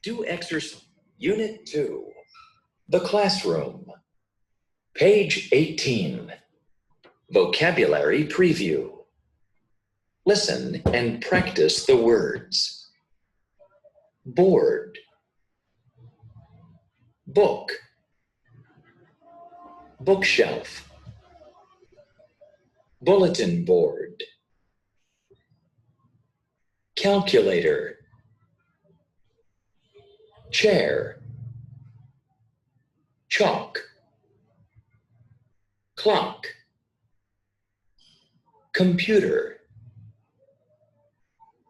Do exercise. Unit 2. The classroom. Page 18. Vocabulary preview. Listen and practice the words. Board. Book. Bookshelf. Bulletin board. Calculator. Chair. Chalk. Clock. Computer.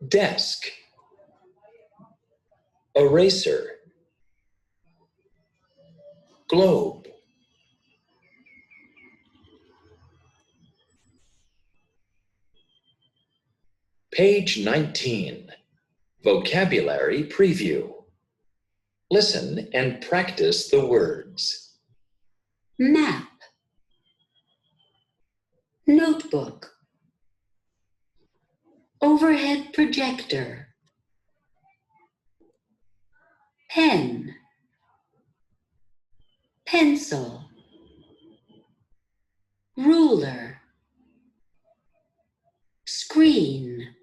Desk. Eraser. Globe. Page 19. Vocabulary preview. Listen and practice the words. Map. Notebook. Overhead projector. Pen. Pencil. Ruler. Screen.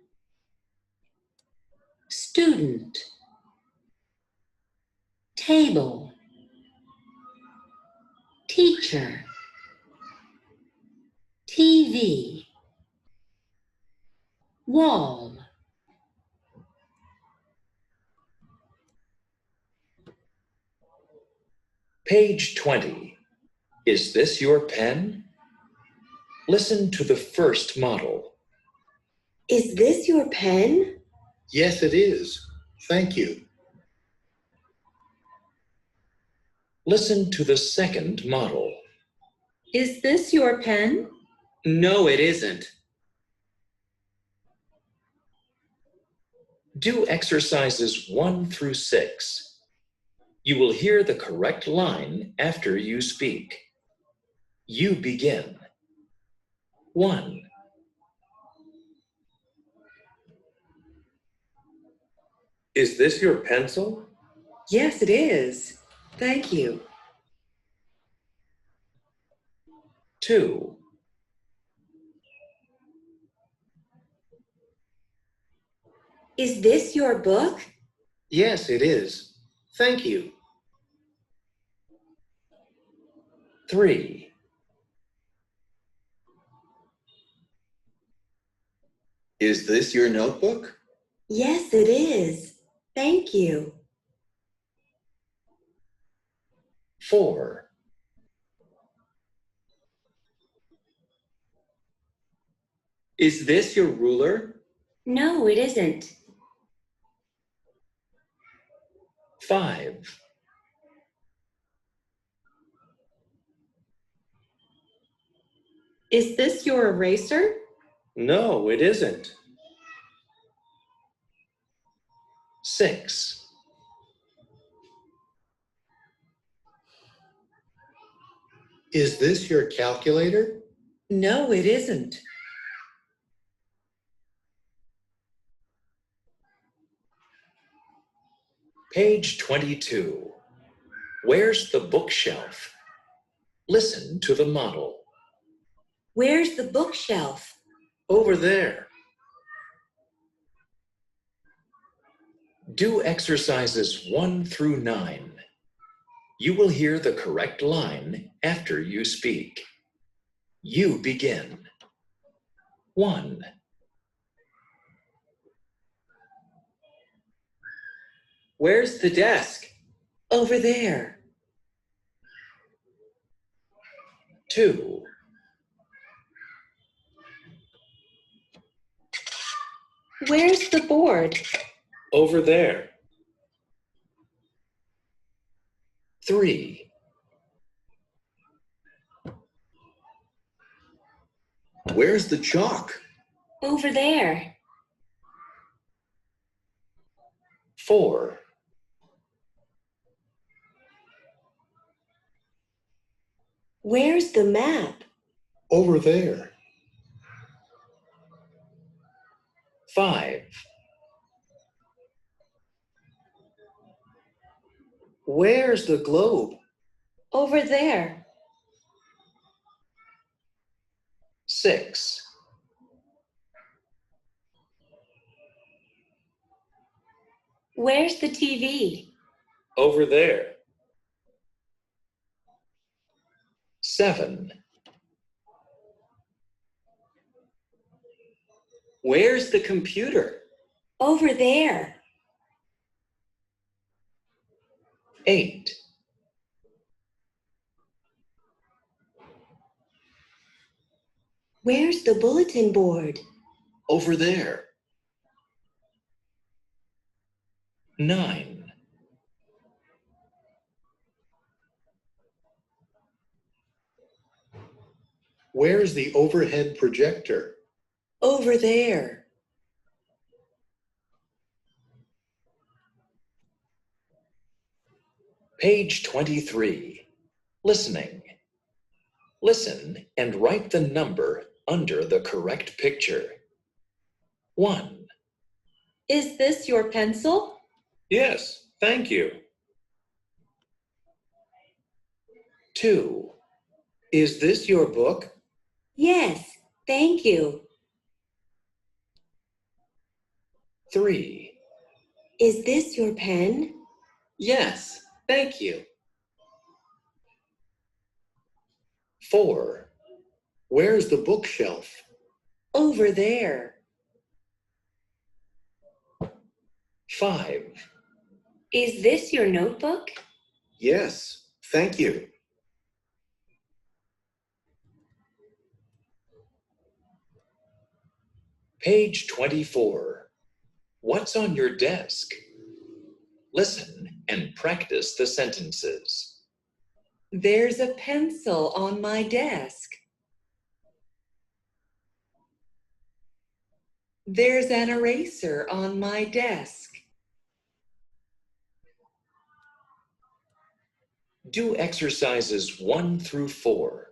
Student. Table. Teacher. TV. Wall. Page 20. Is this your pen? Listen to the first model. Is this your pen? Yes, it is. Thank you. Listen to the second model. Is this your pen? No, it isn't. Do exercises 1 through 6. You will hear the correct line after you speak. You begin. 1. Is this your pencil? Yes, it is. Thank you. 2. Is this your book? Yes, it is. Thank you. 3. Is this your notebook? Yes, it is. Thank you. 4. Is this your ruler? No, it isn't. 5. Is this your eraser? No, it isn't. 6. Is this your calculator? No, it isn't. 22. Where's the bookshelf? Listen to the model. Where's the bookshelf? Over there. Do exercises 1 through 9. You will hear the correct line after you speak. You begin. 1. Where's the desk? Over there. 2. Where's the board? Over there. 3. Where's the chalk? Over there. 4. Where's the map? Over there. 5. Where's the globe? Over there. 6, Where's the TV? Over there. 7, Where's the computer? Over there. 8, Where's the bulletin board? Over there. 9, Where's the overhead projector? Over there. Page 23. Listening. Listen and write the number under the correct picture. 1, Is this your pencil? Yes, thank you. 2, Is this your book? Yes, thank you. 3, Is this your pen? Yes, thank you. 4, Where's the bookshelf? Over there. 5, Is this your notebook? Yes, thank you. Page 24. What's on your desk? Listen and practice the sentences. There's a pencil on my desk. There's an eraser on my desk. Do exercises 1 through 4.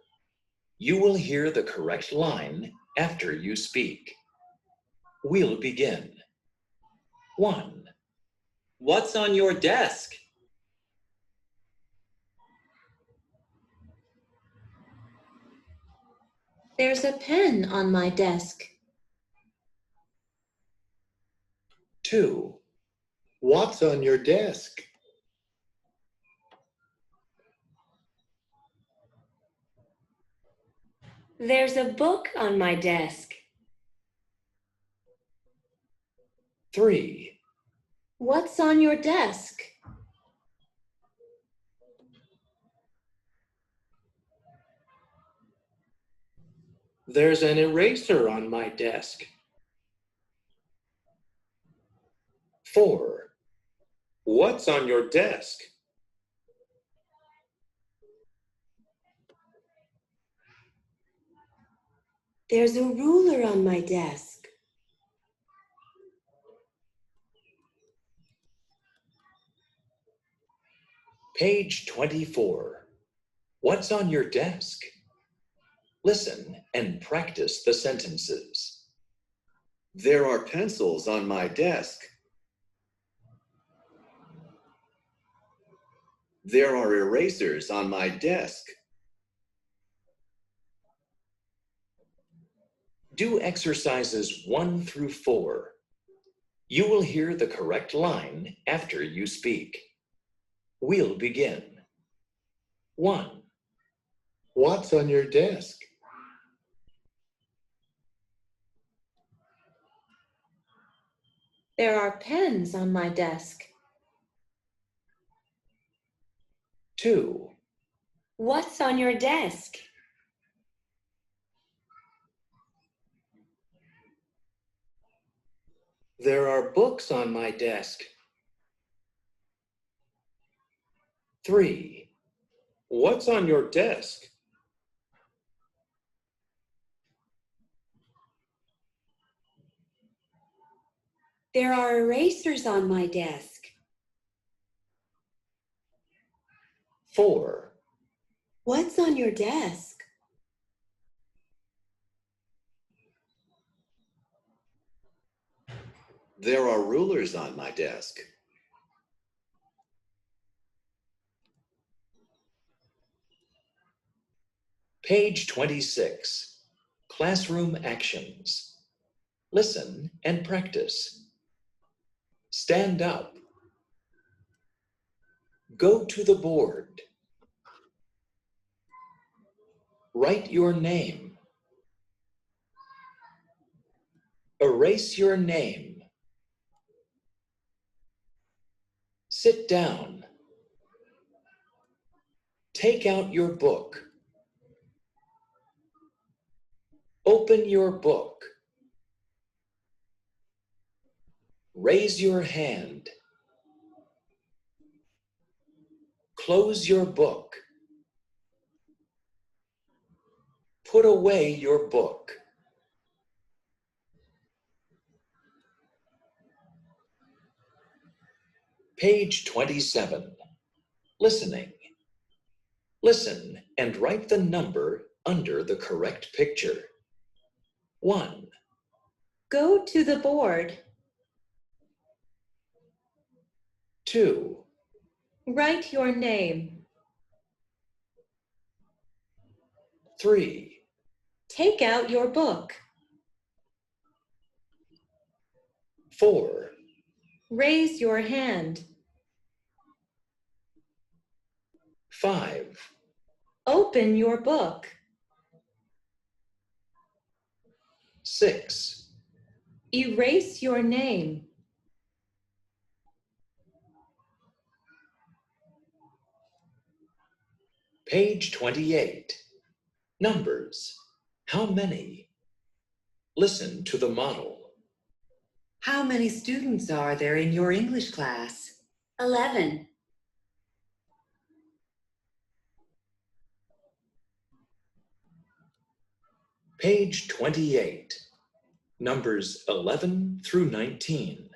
You will hear the correct line after you speak. We'll begin. 1, What's on your desk? There's a pen on my desk. 2, What's on your desk? There's a book on my desk. 3, What's on your desk? There's an eraser on my desk. 4, What's on your desk? There's a ruler on my desk. 24. What's on your desk? Listen and practice the sentences. There are pencils on my desk. There are erasers on my desk. Do exercises 1 through 4. You will hear the correct line after you speak. We'll begin. 1, What's on your desk? There are pens on my desk. 2, What's on your desk? There are books on my desk. 3, What's on your desk? There are erasers on my desk. 4, What's on your desk? There are rulers on my desk. Page 26. Classroom actions. Listen and practice. Stand up. Go to the board. Write your name. Erase your name. Sit down. Take out your book. Open your book. Raise your hand. Close your book. Put away your book. Page 27. Listening. Listen and write the number under the correct picture. 1, Go to the board. 2, Write your name. 3, Take out your book. 4, Raise your hand. 5, Open your book. 6, Erase your name. Page 28. Numbers. How many? Listen to the model. How many students are there in your English class? 11. Page 28. Numbers 11 through 19.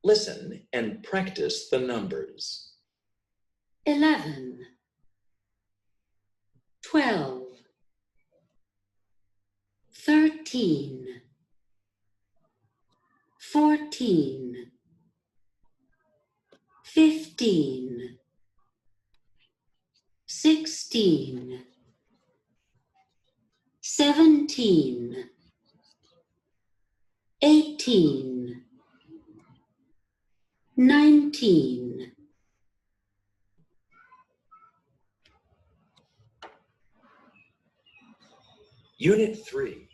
Listen and practice the numbers. 11, 12, 13, 14, 15, 16, 17, 18, 19, Unit 3.